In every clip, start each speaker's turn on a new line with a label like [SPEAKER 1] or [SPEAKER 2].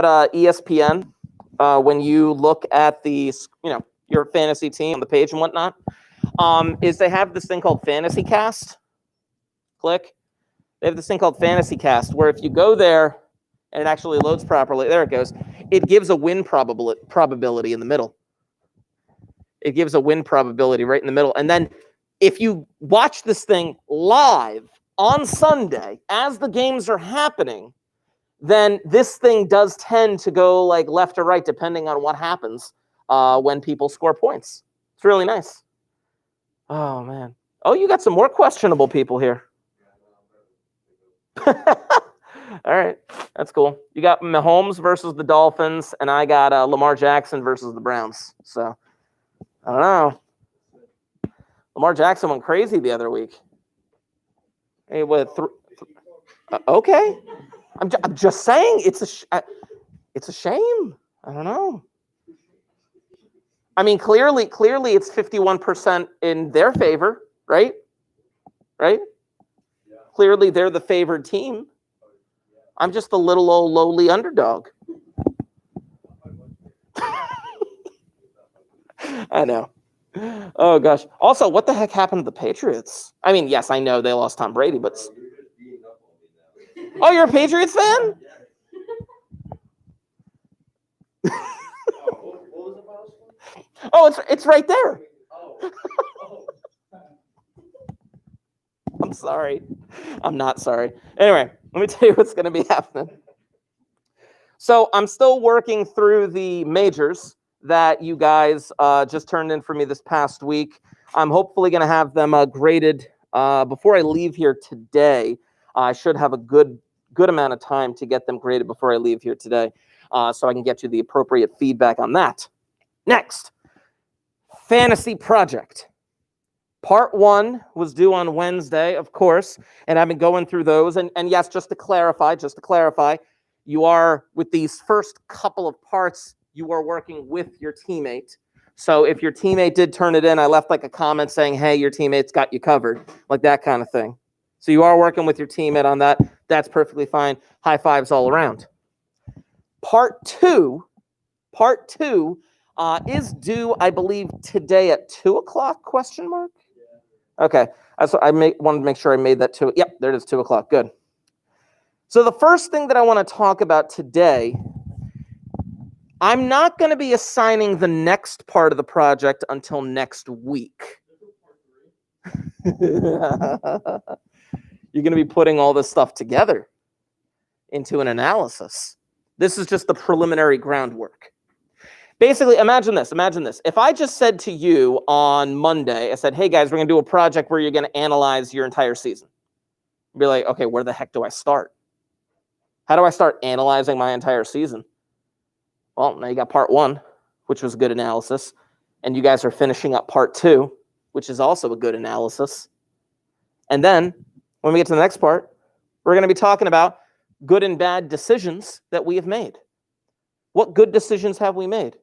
[SPEAKER 1] ESPN, when you look at the, your fantasy team on the page and whatnot, is they have this thing called Fantasy Cast. Click. They have this thing called Fantasy Cast, where if you go there and it actually loads properly, there it goes. It gives a win probability in the middle. It gives a win probability right in the middle. And then if you watch this thing live on Sunday as the games are happening, then this thing does tend to go like left or right depending on what happens when people score points. It's really nice. Oh, man. Oh, you got some more questionable people here. All right. That's cool. You got Mahomes versus the Dolphins, and I got Lamar Jackson versus the Browns. So, I don't know. Lamar Jackson went crazy the other week. Hey, what? Okay. I'm just saying it's a shame. I don't know. I mean, clearly it's 51% in their favor, right? Right? Yeah. Clearly they're the favored team. I'm just the little old lowly underdog. I know. Oh, gosh. Also, what the heck happened to the Patriots? I mean, yes, I know they lost Tom Brady, but... Oh, you're a Patriots fan? Oh, it's right there. I'm sorry. I'm not sorry. Anyway, let me tell you what's going to be happening. So I'm still working through the majors that you guys just turned in for me this past week. I'm hopefully going to have them graded before I leave here today. I should have a good amount of time to get them graded before I leave here today, so I can get you the appropriate feedback on that. Next, Fantasy Project. Part 1 was due on Wednesday, of course, and I've been going through those. And yes, just to clarify, you are, with these first couple of parts, you are working with your teammate. So if your teammate did turn it in, I left like a comment saying, hey, your teammate's got you covered, like that kind of thing. So you are working with your teammate on that. That's perfectly fine. High fives all around. Part two is due, I believe, today at 2:00, question mark? Okay, so I wanted to make sure I made that too. Yep, there it is, 2:00, good. So the first thing that I want to talk about today, I'm not going to be assigning the next part of the project until next week. You're going to be putting all this stuff together into an analysis. This is just the preliminary groundwork. Basically, imagine this. If I just said to you on Monday, I said, hey guys, we're going to do a project where you're going to analyze your entire season. You'd be like, okay, where the heck do I start? How do I start analyzing my entire season? Well, now you got part 1, which was a good analysis. And you guys are finishing up part 2, which is also a good analysis. And then when we get to the next part, we're going to be talking about good and bad decisions that we have made. What good decisions have we made?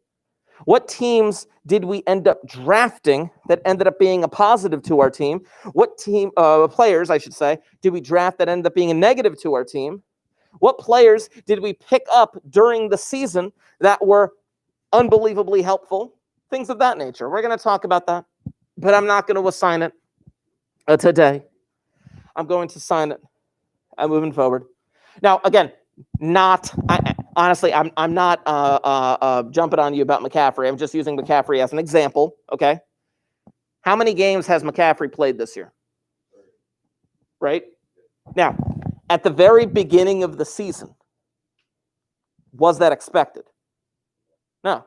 [SPEAKER 1] What teams did we end up drafting that ended up being a positive to our team? What players, I should say, did we draft that ended up being a negative to our team? What players did we pick up during the season that were unbelievably helpful? Things of that nature. We're going to talk about that, but I'm not going to assign it today. I'm going to sign it. I'm moving forward. Now, again, honestly, I'm not jumping on you about McCaffrey. I'm just using McCaffrey as an example, okay? How many games has McCaffrey played this year? Right? Now, at the very beginning of the season, was that expected? No.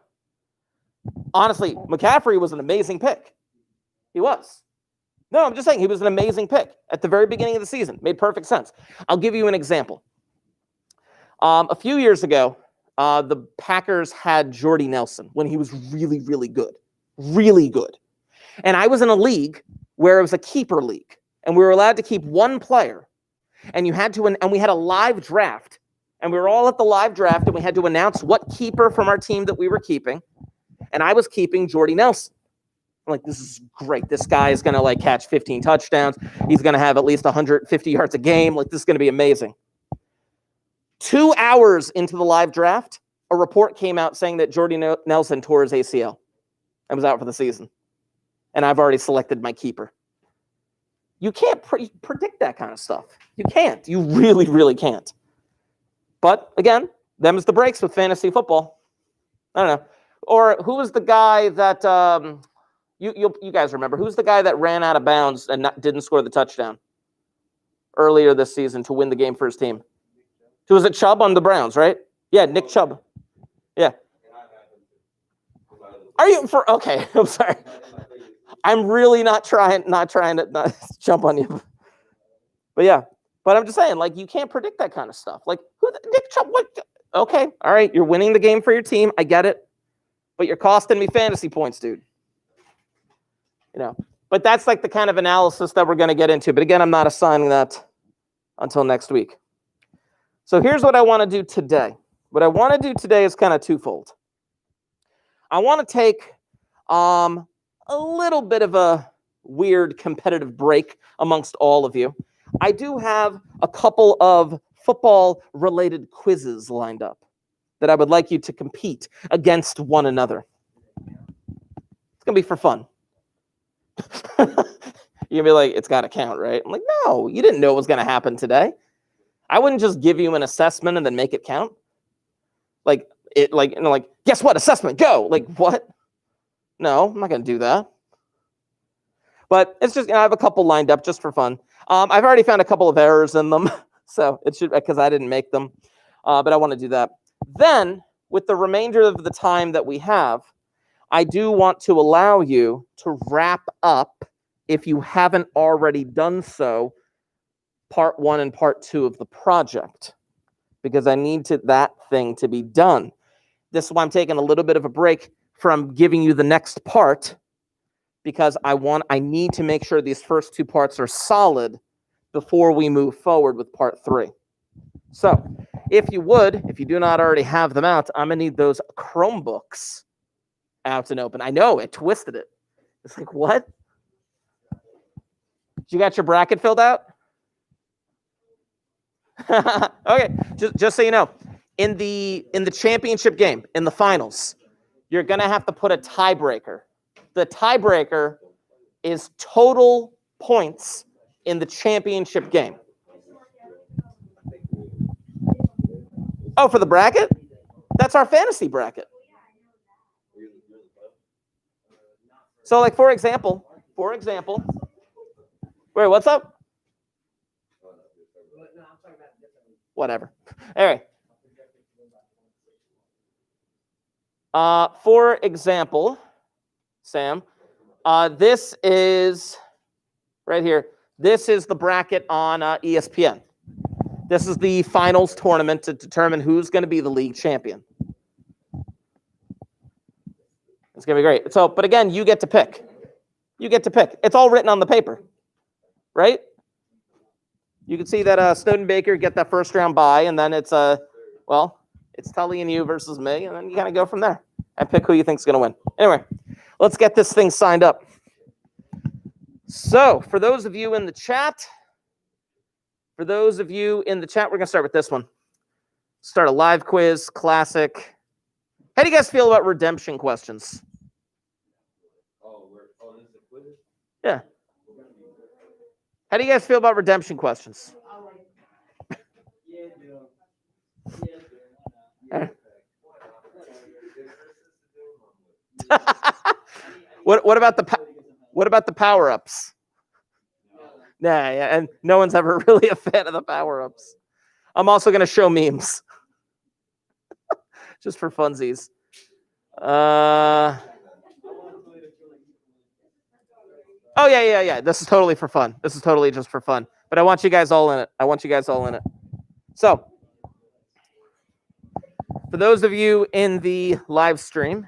[SPEAKER 1] Honestly, McCaffrey was an amazing pick. He was. No, I'm just saying he was an amazing pick at the very beginning of the season. Made perfect sense. I'll give you an example. A few years ago, the Packers had Jordy Nelson when he was really, really good. Really good. And I was in a league where it was a keeper league. And we were allowed to keep one player. And you had to, and we had a live draft. And we were all at the live draft, and we had to announce what keeper from our team that we were keeping. And I was keeping Jordy Nelson. I'm like, this is great. This guy is going to like catch 15 touchdowns. He's going to have at least 150 yards a game. Like, this is going to be amazing. 2 hours into the live draft, a report came out saying that Jordy Nelson tore his ACL and was out for the season. And I've already selected my keeper. You can't predict that kind of stuff. You can't. You really, really can't. But again, them's the breaks with fantasy football. I don't know. Or who was the guy that you guys remember? Who's the guy that ran out of bounds and didn't score the touchdown earlier this season to win the game for his team? Who was it? Chubb on the Browns, right? Yeah, Nick Chubb. Yeah. Are you for okay? I'm sorry. I'm really not trying to jump on you. But yeah. But I'm just saying, like, you can't predict that kind of stuff. Like, Nick Chubb? What? Okay, all right, you're winning the game for your team. I get it. But you're costing me fantasy points, dude. You know. But that's like the kind of analysis that we're going to get into. But again, I'm not assigning that until next week. So here's what I want to do today. What I want to do today is kind of twofold. I want to take a little bit of a weird competitive break amongst all of you. I do have a couple of football-related quizzes lined up that I would like you to compete against one another. It's going to be for fun. You're going to be like, it's got to count, right? I'm like, no, you didn't know what was going to happen today. I wouldn't just give you an assessment and then make it count. Like, guess what? Assessment, go. Like, what? No, I'm not going to do that. But it's just, I have a couple lined up just for fun. I've already found a couple of errors in them, so it should, because I didn't make them. But I want to do that. Then, with the remainder of the time that we have, I do want to allow you to wrap up, if you haven't already done so, part 1 and part 2 of the project, because I need that thing to be done. This is why I'm taking a little bit of a break from giving you the next part, because I need to make sure these first 2 parts are solid before we move forward with part 3. So, if you do not already have them out, I'm going to need those Chromebooks out and open. I know, it twisted it. It's like, what? You got your bracket filled out? Okay, just so you know, in the championship game, in the finals, you're going to have to put a tiebreaker. The tiebreaker is total points in the championship game. Oh, for the bracket? That's our fantasy bracket. So, like, for example, wait, what's up? Whatever. Anyway. For example, Sam, this is right here. This is the bracket on ESPN. This is the finals tournament to determine who's going to be the league champion. It's going to be great. So, but again, you get to pick. It's all written on the paper, right? You can see that Snowden Baker get that first round bye, and then it's it's Tully and you versus me, and then you kind of go from there and pick who you think's going to win. Anyway, let's get this thing signed up. So, for those of you in the chat, we're going to start with this one. Start a live quiz, classic. How do you guys feel about redemption questions? This is a quiz? Yeah. How do you guys feel about redemption questions? What about the power-ups? Nah, yeah, and no one's ever really a fan of the power-ups. I'm also going to show memes. Just for funsies. Oh, yeah. This is totally for fun. This is totally just for fun. But I want you guys all in it. So, for those of you in the live stream,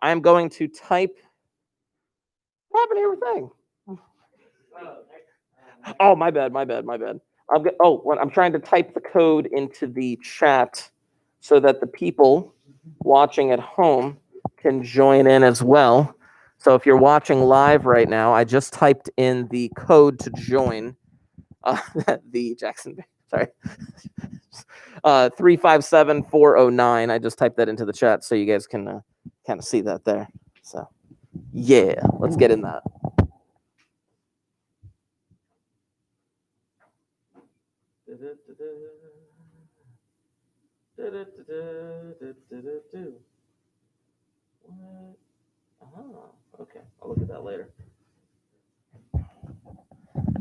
[SPEAKER 1] I am going to type. What happened to your thing? Oh, my bad. I'm trying to type the code into the chat so that the people watching at home can join in as well. So if you're watching live right now, I just typed in the code to join the Jackson Sorry. 357-409. I just typed that into the chat so you guys can kind of see that there. So, yeah, let's get in that. Okay, I'll look at that later.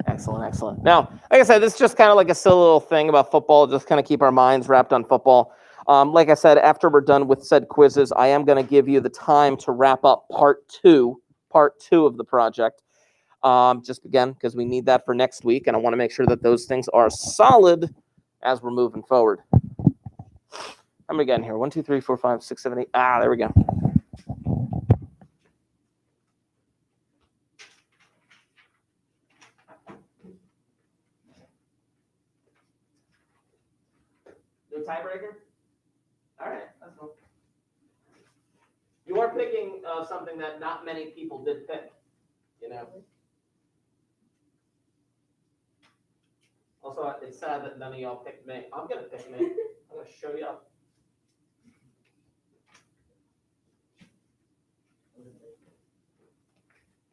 [SPEAKER 1] Excellent. Now, like I said, this is just kind of like a silly little thing about football, just kind of keep our minds wrapped on football. Like I said, after we're done with said quizzes, I am going to give you the time to wrap up part two of the project. Just again, because we need that for next week, and I want to make sure that those things are solid as we're moving forward. How many again here? 1, 2, 3, 4, 5, 6, 7, 8. There we go. No tiebreaker? All right, that's cool. You are picking something that not many people did pick, you know. Also, it's sad that none of y'all picked me. I'm gonna pick me. I'm gonna show you up.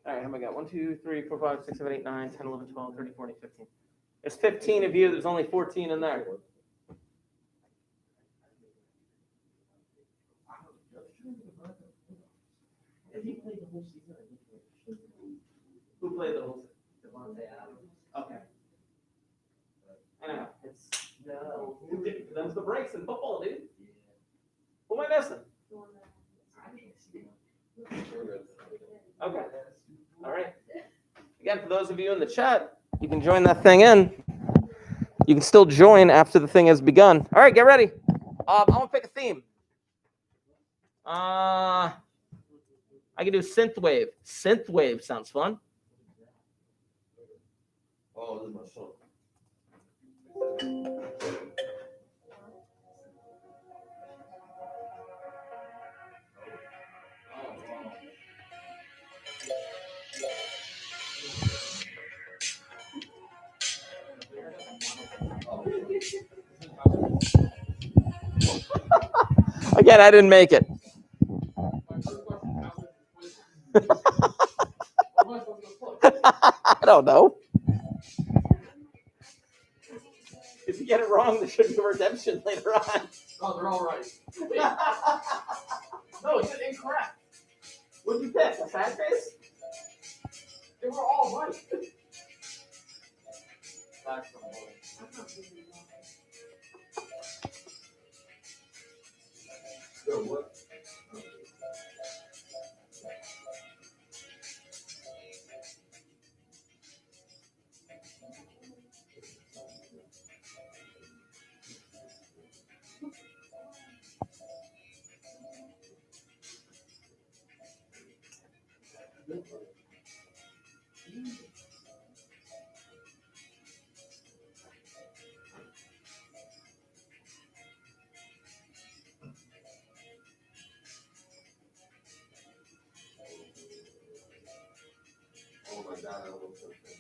[SPEAKER 1] All right, how many I got? 1, 2, 3, 4, 5, 6, 7, 8, 9, 10, 11, 12, 13, 14, 15. There's 15 of you. There's only 14 in there. Who played the whole season? Okay. I know. It's them's the breaks in football, dude. Who am I missing? Okay. All right. Again, for those of you in the chat, you can join that thing in. You can still join after the thing has begun. All right, get ready. I'm gonna pick a theme. I can do synthwave. Synthwave sounds fun. Oh, this is my song. Again, I didn't make it. I don't know. If you get it wrong, there should be a redemption later on.
[SPEAKER 2] Oh, they're all right.
[SPEAKER 1] No, it's incorrect. What did you pick? A fat face?
[SPEAKER 2] They were all right. What? Oh my God, I almost said that.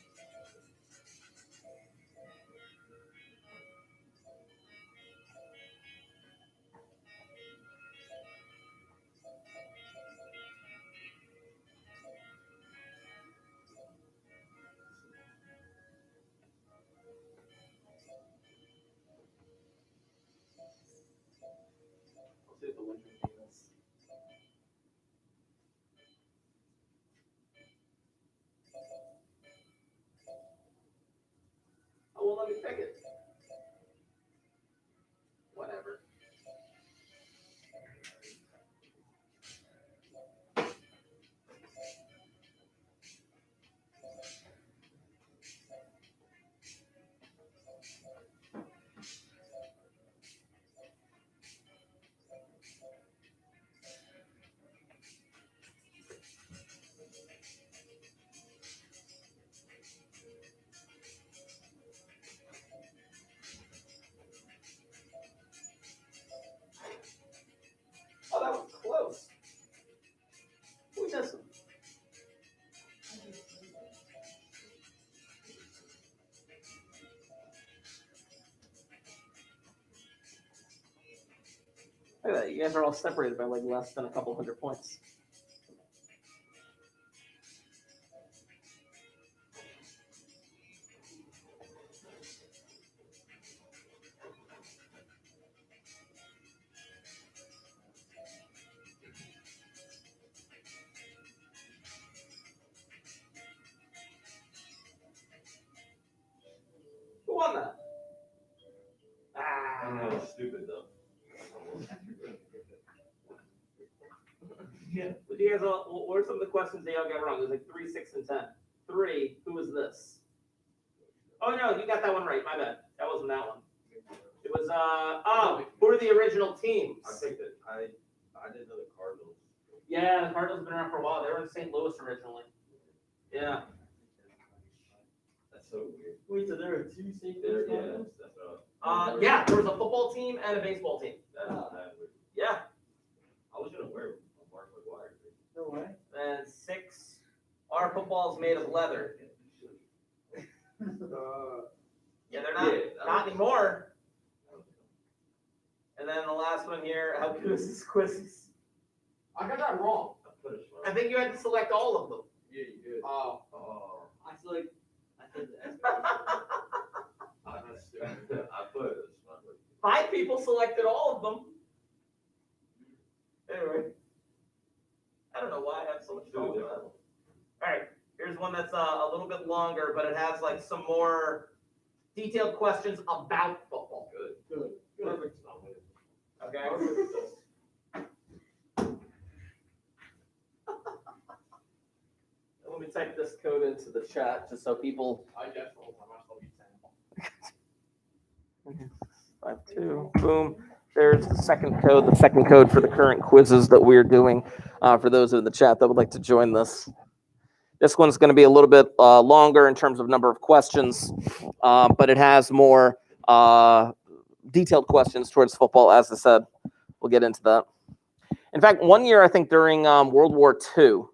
[SPEAKER 1] You guys are all separated by like less than a couple hundred points. Who won that?
[SPEAKER 2] I don't know, it's stupid though.
[SPEAKER 1] Yeah. But you guys all, what are some of the questions they all got wrong? It was like 3, 6, and 10. 3, who was this? Oh no, you got that one right. My bad. That wasn't that one. It was who are the original teams?
[SPEAKER 2] I think that I didn't know the Cardinals.
[SPEAKER 1] Yeah, the Cardinals have been around for a while. They were in St. Louis originally. Yeah.
[SPEAKER 2] That's so weird.
[SPEAKER 3] Wait, so there are 2 St.
[SPEAKER 2] Yeah,
[SPEAKER 3] Louis Cardinals?
[SPEAKER 2] that's what
[SPEAKER 1] Yeah, there was a football team and a baseball team.
[SPEAKER 2] that's that weird.
[SPEAKER 1] Yeah.
[SPEAKER 2] I was gonna wear a Mark McGuire.
[SPEAKER 3] No way.
[SPEAKER 1] And 6, our football is made of leather. Yeah, they're not, not anymore. And then the last one here, how good is this quiz?
[SPEAKER 2] I got that wrong.
[SPEAKER 1] I think you had to select all of them.
[SPEAKER 2] Yeah, you did.
[SPEAKER 3] Oh.
[SPEAKER 2] Oh.
[SPEAKER 3] I feel like I said the S.
[SPEAKER 2] That's stupid. I put it.
[SPEAKER 1] 5 people selected all of them. Anyway. I don't know why I have so much trouble with that. All right, here's one that's a little bit longer, but it has like some more detailed questions about football.
[SPEAKER 2] Good.
[SPEAKER 3] Perfect.
[SPEAKER 1] Okay. Let me type this code into the chat just so people.
[SPEAKER 2] I definitely will
[SPEAKER 1] 52. Boom. There's the second code for the current quizzes that we're doing. For those in the chat that would like to join this. This one's going to be a little bit longer in terms of number of questions, but it has more detailed questions towards football, as I said. We'll get into that. In fact, one year, I think during World War II, it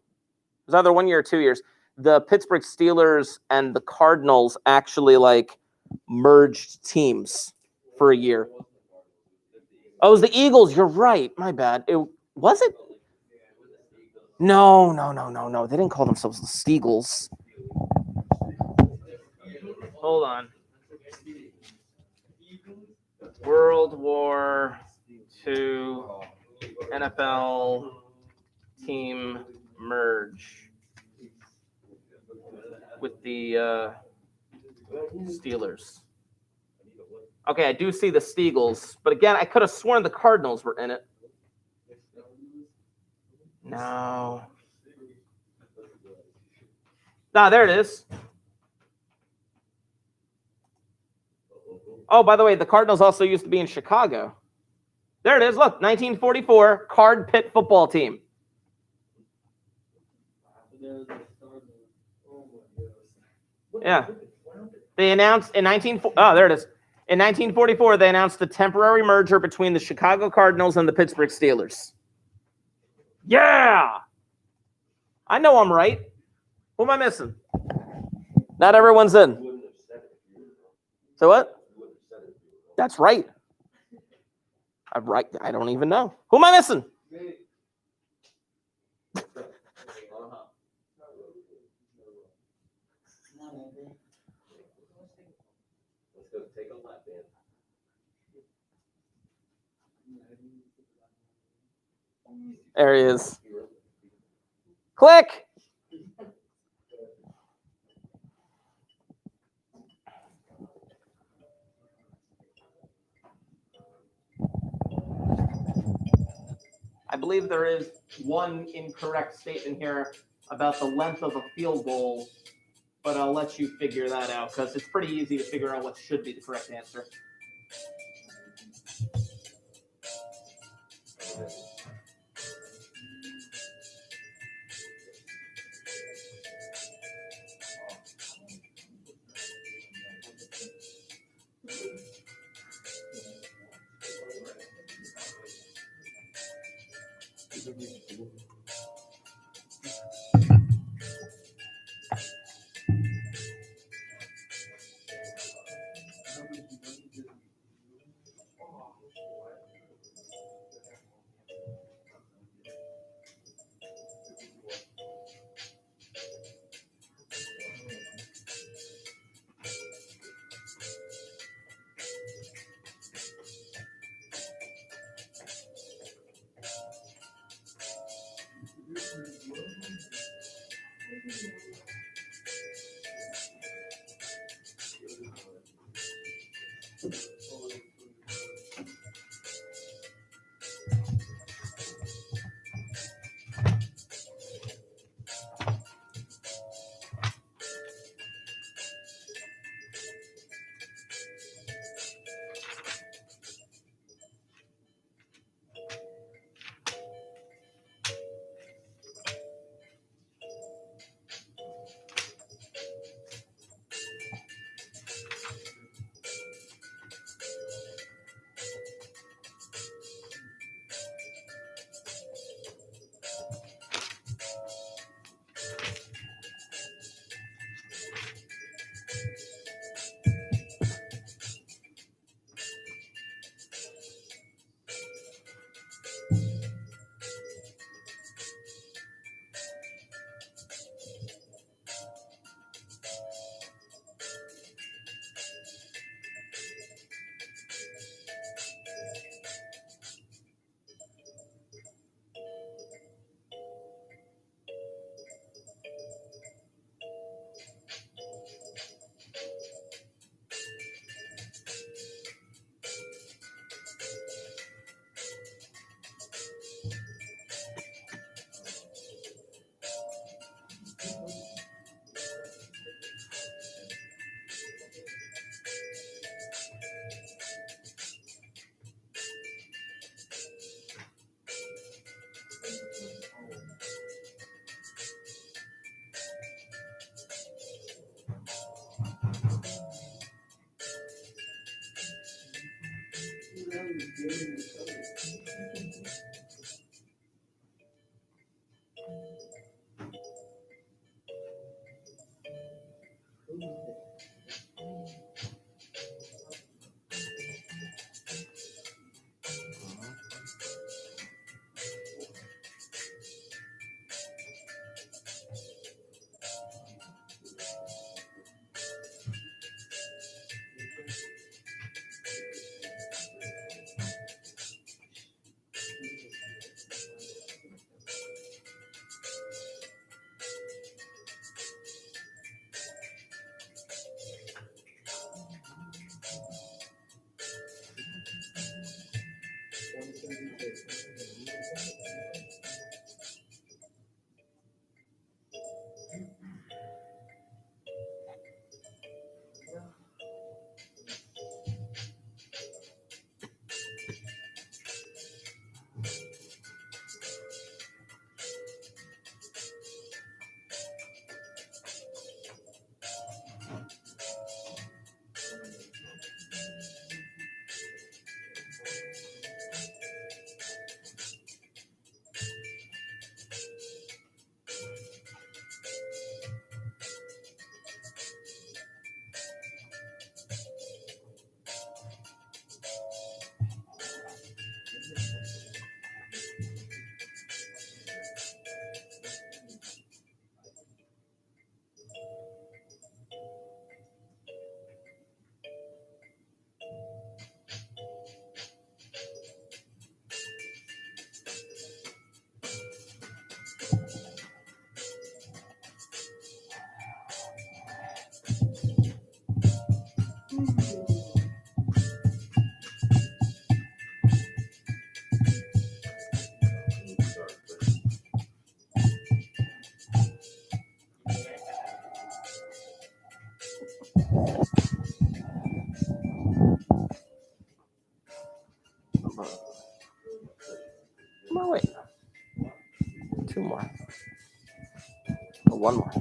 [SPEAKER 1] was either 1 year or 2 years, the Pittsburgh Steelers and the Cardinals actually like merged teams for a year. Oh, it was the Eagles. You're right. My bad. Was it? No. They didn't call themselves the Steagles. Hold on. World War II NFL team merge with the Steelers. Okay, I do see the Steagles, but again, I could have sworn the Cardinals were in it. No. There it is. Oh, by the way, the Cardinals also used to be in Chicago. There it is. Look, 1944 Card Pit football team. Yeah. They announced in there it is. In 1944, they announced the temporary merger between the Chicago Cardinals and the Pittsburgh Steelers. Yeah! I know I'm right. Who am I missing? Not everyone's in. So what? That's right. I'm right. I don't even know. Who am I missing?
[SPEAKER 2] Let's go take a lap in.
[SPEAKER 1] There he is. Click. I believe there is one incorrect statement here about the length of a field goal, but I'll let you figure that out because it's pretty easy to figure out what should be the correct answer. Oh, wait. Two more. Oh, one more.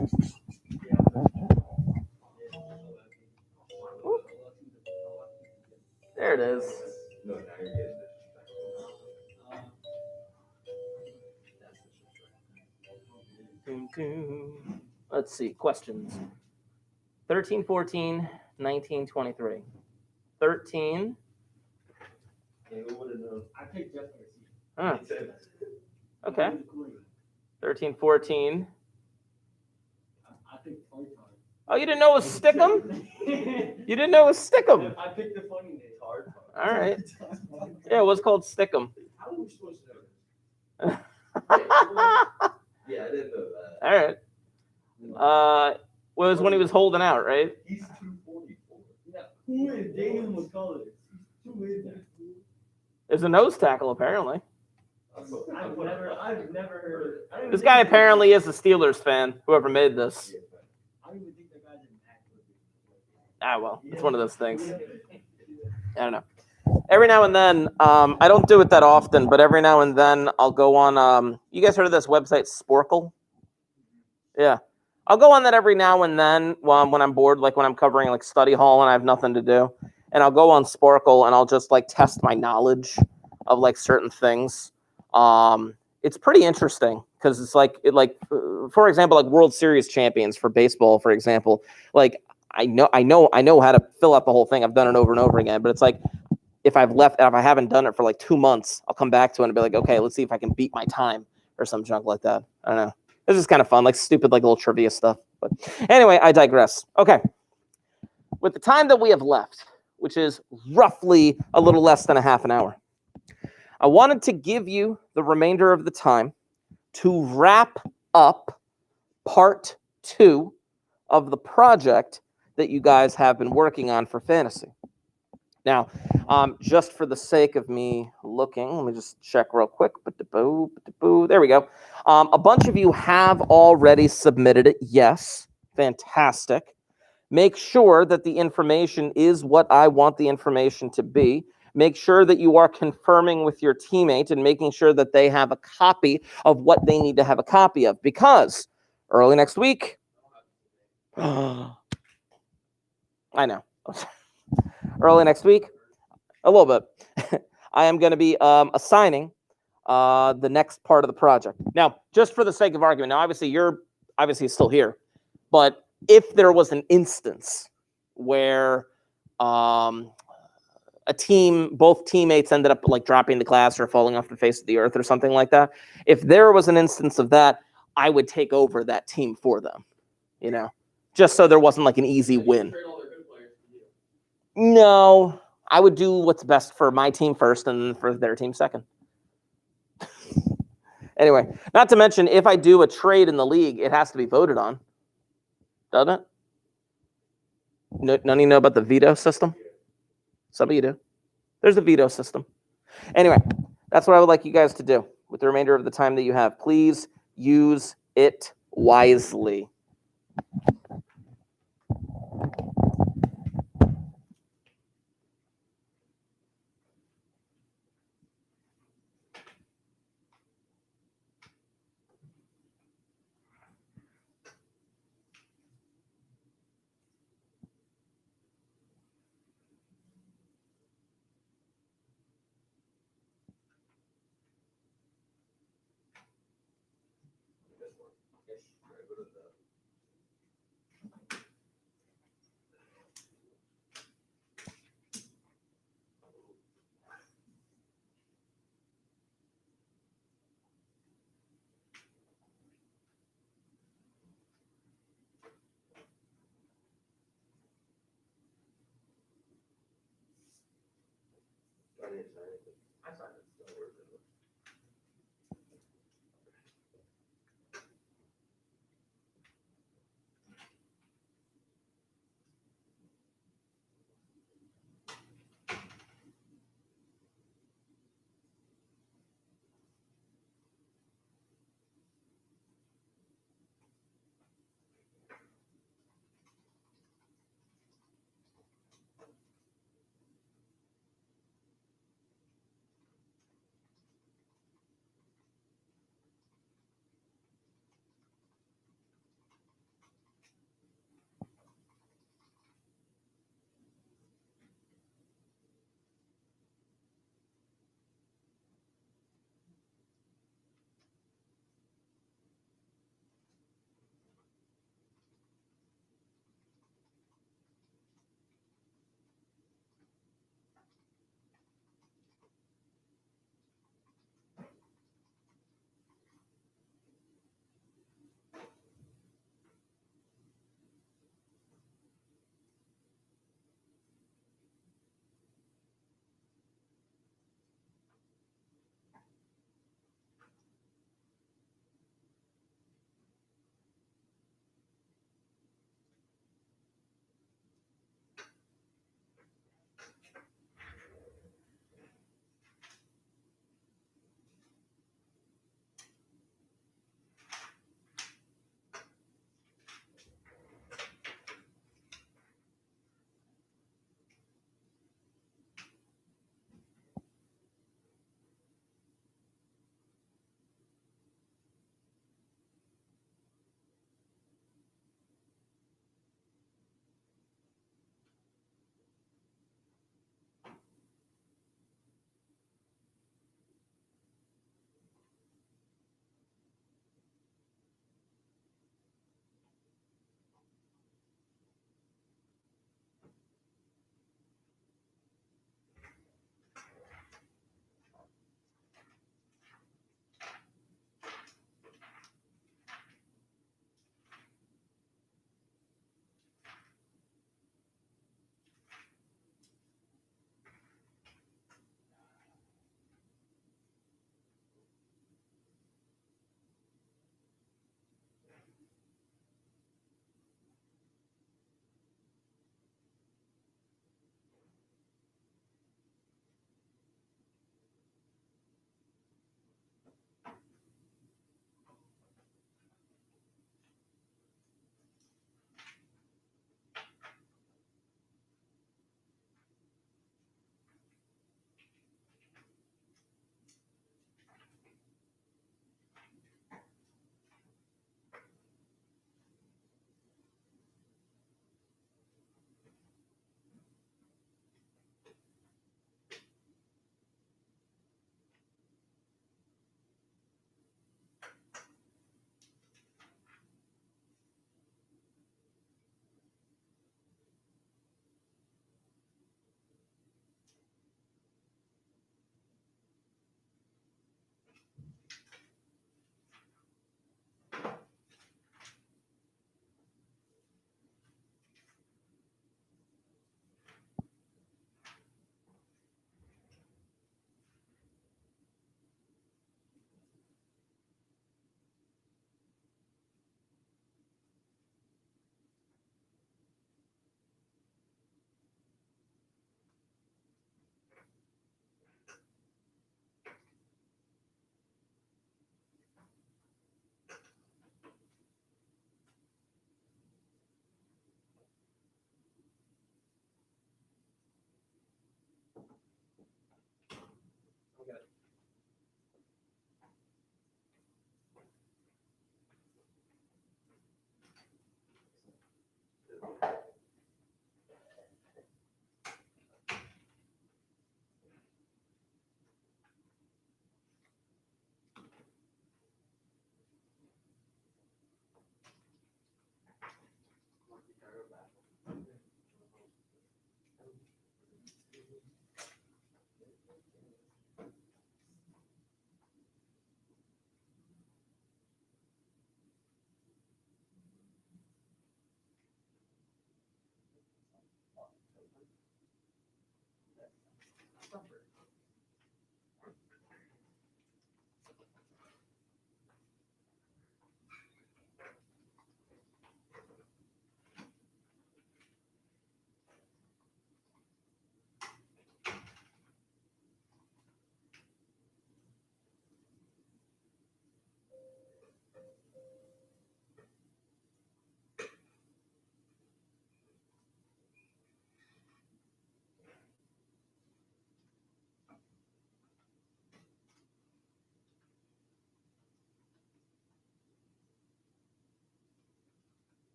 [SPEAKER 1] Oop. There it is.
[SPEAKER 2] No, now you're getting it.
[SPEAKER 1] Doom, doom. Let's see. Questions. 13, 14, 19, 23. 13.
[SPEAKER 2] Yeah, who would have known?
[SPEAKER 3] I picked Jeff for
[SPEAKER 1] Huh.
[SPEAKER 2] He said,
[SPEAKER 1] Okay. 13, 14.
[SPEAKER 3] I picked Toy Time.
[SPEAKER 1] Oh, you didn't know it was Stickum? You didn't know it was Stickum?
[SPEAKER 3] I picked the funny name.
[SPEAKER 2] hard.
[SPEAKER 1] All right. Yeah, it was called Stickum.
[SPEAKER 3] How are we supposed to know this?
[SPEAKER 2] Yeah, I didn't know that.
[SPEAKER 1] All right. Was when he was holding out, right?
[SPEAKER 2] He's 244.
[SPEAKER 3] Yeah, who is Daniel McCullers? He's too late.
[SPEAKER 1] Is a nose tackle apparently.
[SPEAKER 3] I've never heard. I don't
[SPEAKER 1] This
[SPEAKER 3] even
[SPEAKER 1] guy
[SPEAKER 3] think
[SPEAKER 1] apparently is a Steelers fan. Whoever made this.
[SPEAKER 3] I don't even think that guy's an actor.
[SPEAKER 1] Ah, well, it's one of those things. I don't know. Every now and then, I don't do it that often, but every now and then I'll go on. You guys heard of this website, Sporkle? Yeah, I'll go on that every now and then when I'm bored, like when I'm covering like study hall and I have nothing to do, and I'll go on Sporkle and I'll just like test my knowledge of like certain things. It's pretty interesting because it's like for example, like World Series champions for baseball, for example, like I know how to fill out the whole thing. I've done it over and over again, but it's like if I haven't done it for like 2 months, I'll come back to it and be like, okay, let's see if I can beat my time or some junk like that. I don't know. This is kind of fun, like stupid, like little trivia stuff. But anyway, I digress. Okay. With the time that we have left, which is roughly a little less than a half an hour, I wanted to give you the remainder of the time to wrap up part 2 of the project that you guys have been working on for fantasy. Now, just for the sake of me looking, let me just check real quick. There we go. A bunch of you have already submitted it. Yes, fantastic. Make sure that the information is what I want the information to be. Make sure that you are confirming with your teammate and making sure that they have a copy of what they need to have a copy of. Because early next week, I know. Early next week, a little bit, I am going to be assigning the next part of the project. Now, just for the sake of argument, now obviously you're still here, but if there was an instance where both teammates ended up like dropping the class or falling off the face of the earth or something like that, if there was an instance of that, I would take over that team for them, just so there wasn't like an easy win. No, I would do what's best for my team first and then for their team second. Anyway, not to mention, if I do a trade in the league, it has to be voted on. Doesn't it? None of you know about the veto system? Some of you do. There's a veto system. Anyway, that's what I would like you guys to do with the remainder of the time that you have. Please use it wisely.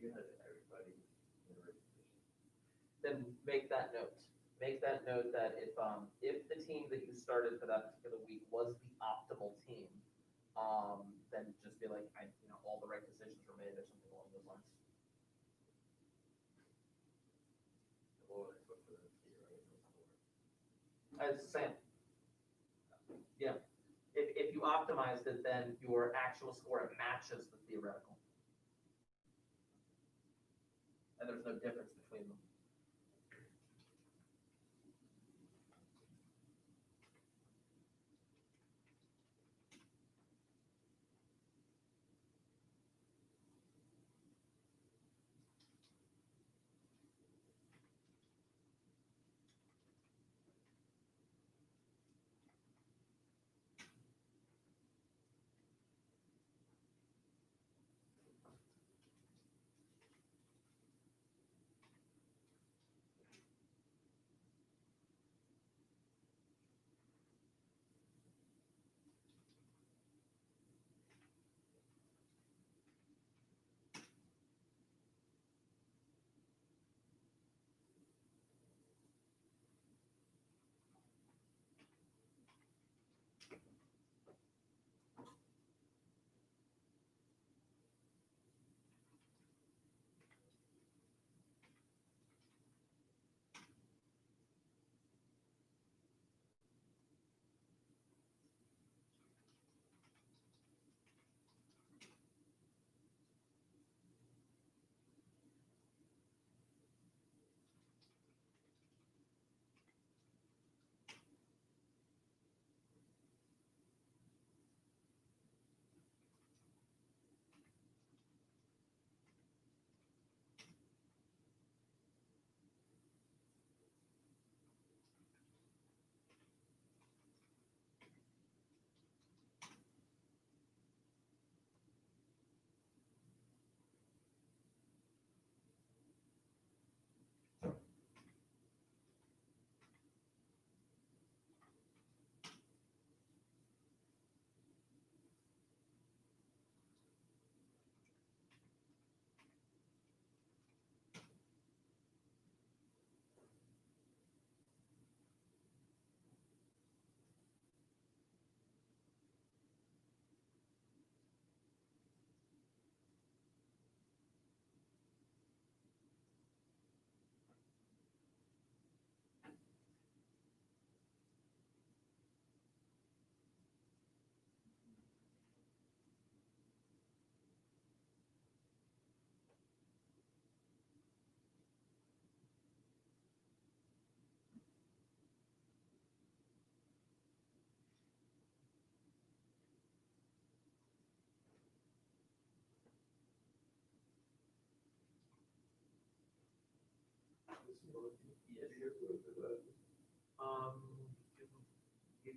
[SPEAKER 2] you had everybody in the right position.
[SPEAKER 1] Then make that note. Make that note that if the team that you started for that particular week was the optimal team, then just be like, all the right decisions were made or something along those lines.
[SPEAKER 2] What would I put for the key, right?
[SPEAKER 1] It's the same. Yeah. If you optimized it, then your actual score matches the theoretical. And there's no difference between them.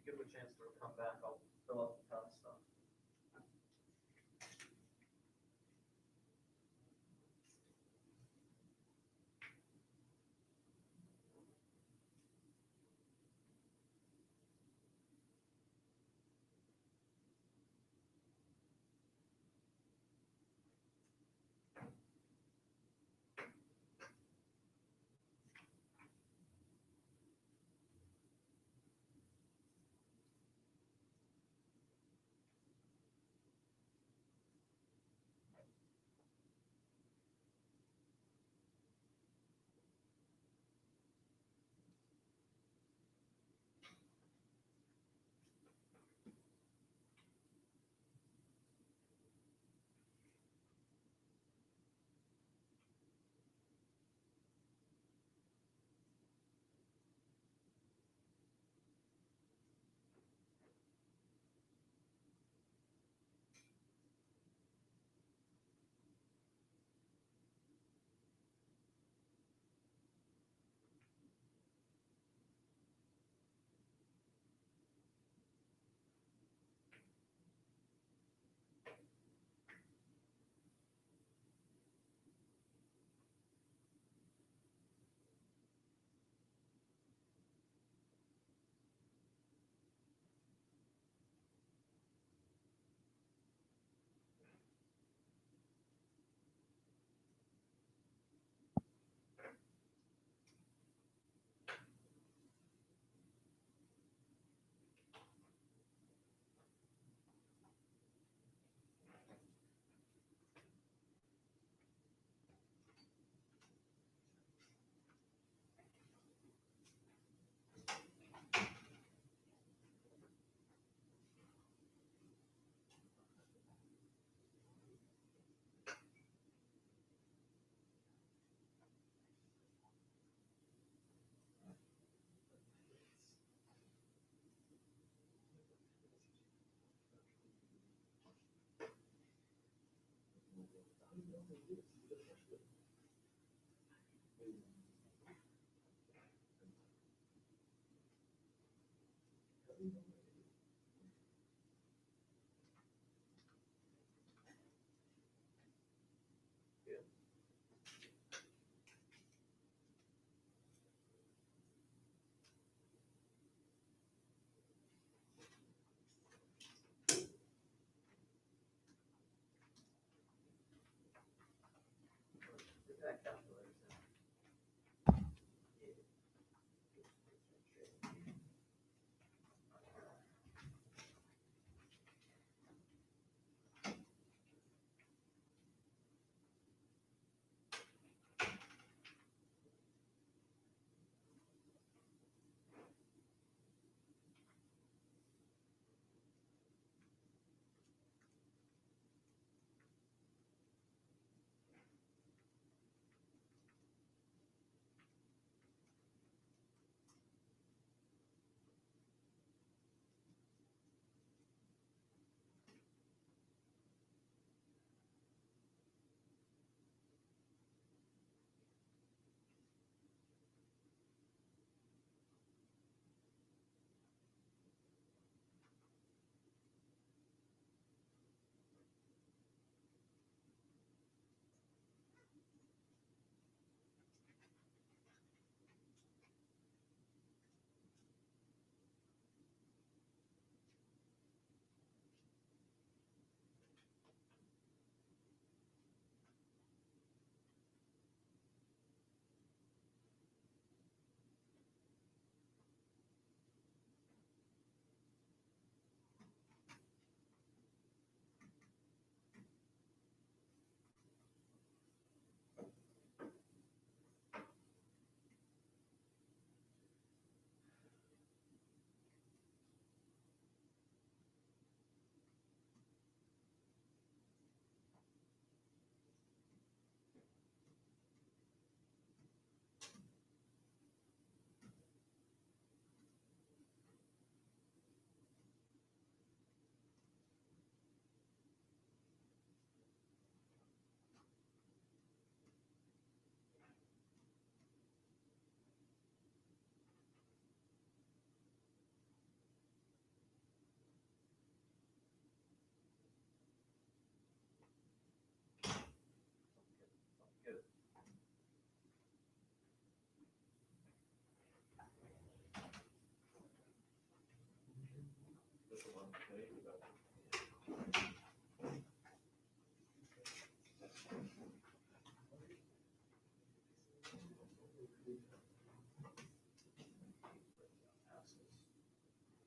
[SPEAKER 1] Give him a chance to come back. I'll fill out the kind of stuff.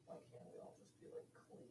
[SPEAKER 1] Why can't we all just be like clean?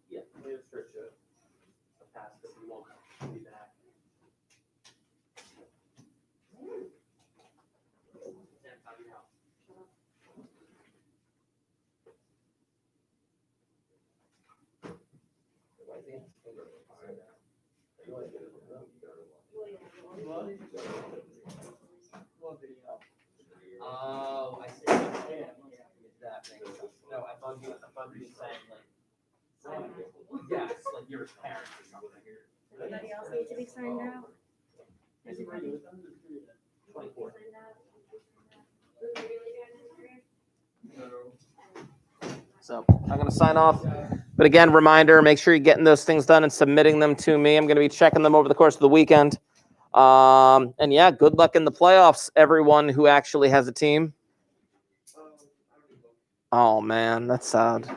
[SPEAKER 1] Yeah, we have search a pass that we won't be back. Oh, I see. That makes sense. No, I thought you were saying like, yes, like your parents or something.
[SPEAKER 4] Anybody else need to be signed out? Everybody
[SPEAKER 1] 24.
[SPEAKER 4] signed out?
[SPEAKER 1] So I'm going to sign off. But again, reminder, make sure you're getting those things done and submitting them to me. I'm going to be checking them over the course of the weekend. And yeah, good luck in the playoffs, everyone who actually has a team. Oh, man, that's sad.